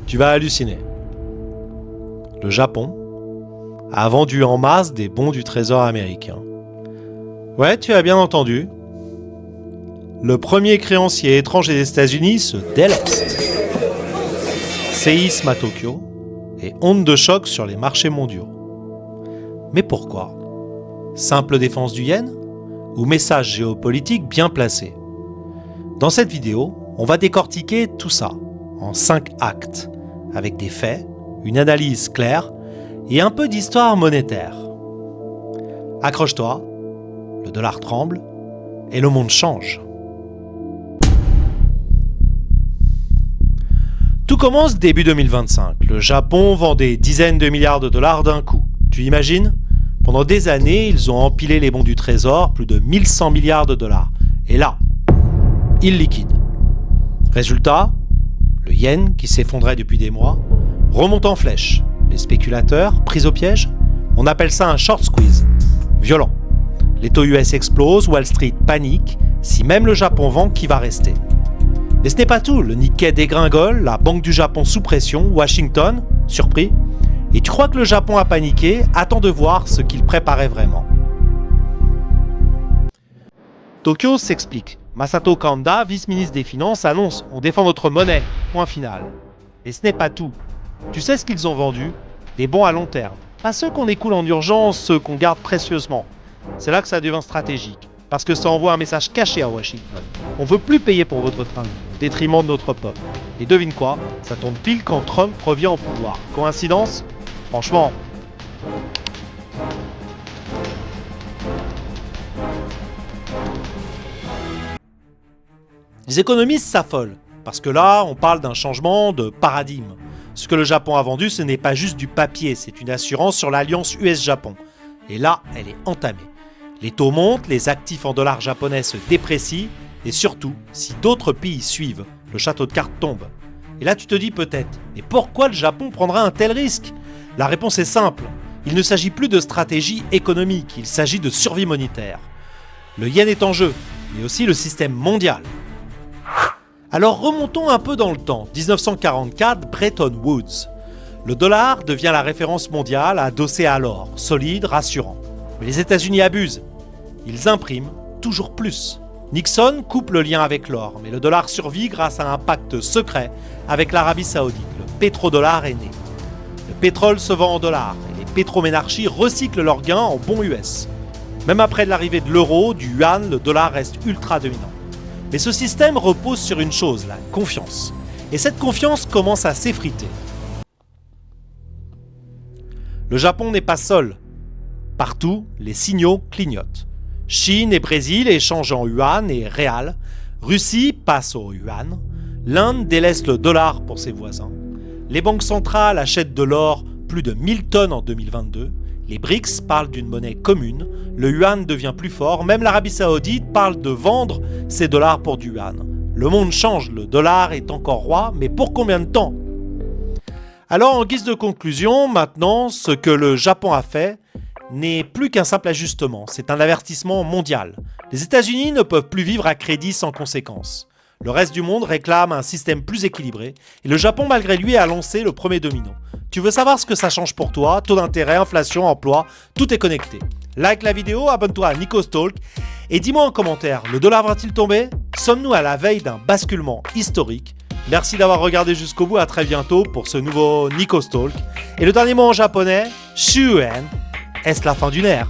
Tu vas halluciner. Le Japon a vendu en masse des bons du trésor américain. Ouais, tu as bien entendu. Le premier créancier étranger des États-Unis se déleste. Séisme à Tokyo et onde de choc sur les marchés mondiaux. Mais pourquoi ? Simple défense du yen ou message géopolitique bien placé ? Dans cette vidéo, on va décortiquer tout ça en 5 actes, avec des faits, une analyse claire et un peu d'histoire monétaire. Accroche-toi, le dollar tremble et le monde change. Tout commence début 2025. Le Japon vend des dizaines de milliards de dollars d'un coup. Tu imagines ? Pendant des années, ils ont empilé les bons du trésor, plus de 1100 milliards de dollars. Et là, ils liquident. Résultat, le yen, qui s'effondrait depuis des mois, remonte en flèche. Les spéculateurs, pris au piège, on appelle ça un short squeeze. Violent. Les taux US explosent, Wall Street panique. Si même le Japon vend, qui va rester ? Mais ce n'est pas tout. Le Nikkei dégringole, la Banque du Japon sous pression, Washington, surpris. Et tu crois que le Japon a paniqué ? Attends de voir ce qu'il préparait vraiment. Tokyo s'explique. Masato Kanda, vice-ministre des Finances, annonce « On défend notre monnaie ». Point final. Et ce n'est pas tout. Tu sais ce qu'ils ont vendu ? Des bons à long terme. Pas ceux qu'on écoule en urgence, ceux qu'on garde précieusement. C'est là que ça devient stratégique. Parce que ça envoie un message caché à Washington. On veut plus payer pour votre train, au détriment de notre peuple. Et devine quoi ? Ça tombe pile quand Trump revient au pouvoir. Coïncidence ? Franchement. Les économistes s'affolent, parce que là, on parle d'un changement de paradigme. Ce que le Japon a vendu, ce n'est pas juste du papier, c'est une assurance sur l'alliance US-Japon. Et là, elle est entamée. Les taux montent, les actifs en dollars japonais se déprécient, et surtout, si d'autres pays suivent, le château de cartes tombe. Et là, tu te dis peut-être, mais pourquoi le Japon prendra un tel risque ? La réponse est simple. Il ne s'agit plus de stratégie économique, il s'agit de survie monétaire. Le yen est en jeu, mais aussi le système mondial. Alors remontons un peu dans le temps. 1944, Bretton Woods. Le dollar devient la référence mondiale adossée à l'or, solide, rassurant. Mais les États-Unis abusent. Ils impriment toujours plus. Nixon coupe le lien avec l'or, mais le dollar survit grâce à un pacte secret avec l'Arabie Saoudite. Le pétrodollar est né. Le pétrole se vend en dollars et les pétroménarchies recyclent leurs gains en bons US. Même après l'arrivée de l'euro, du yuan, le dollar reste ultra dominant. Mais ce système repose sur une chose, la confiance. Et cette confiance commence à s'effriter. Le Japon n'est pas seul. Partout, les signaux clignotent. Chine et Brésil échangent en yuan et réal. Russie passe au yuan. L'Inde délaisse le dollar pour ses voisins. Les banques centrales achètent de l'or, plus de 1000 tonnes en 2022. Les BRICS parlent d'une monnaie commune. Le yuan devient plus fort. Même l'Arabie Saoudite parle de vendre ses dollars pour du yuan. Le monde change. Le dollar est encore roi, mais pour combien de temps ? Alors, en guise de conclusion, maintenant, ce que le Japon a fait n'est plus qu'un simple ajustement. C'est un avertissement mondial. Les États-Unis ne peuvent plus vivre à crédit sans conséquence. Le reste du monde réclame un système plus équilibré et le Japon, malgré lui, a lancé le premier domino. Tu veux savoir ce que ça change pour toi ? Taux d'intérêt, inflation, emploi, tout est connecté. Like la vidéo, abonne-toi à Nikostalk et dis-moi en commentaire, le dollar va-t-il tomber ? Sommes-nous à la veille d'un basculement historique ? Merci d'avoir regardé jusqu'au bout, à très bientôt pour ce nouveau Nikostalk. Et le dernier mot en japonais, shuen, est-ce la fin d'une ère ?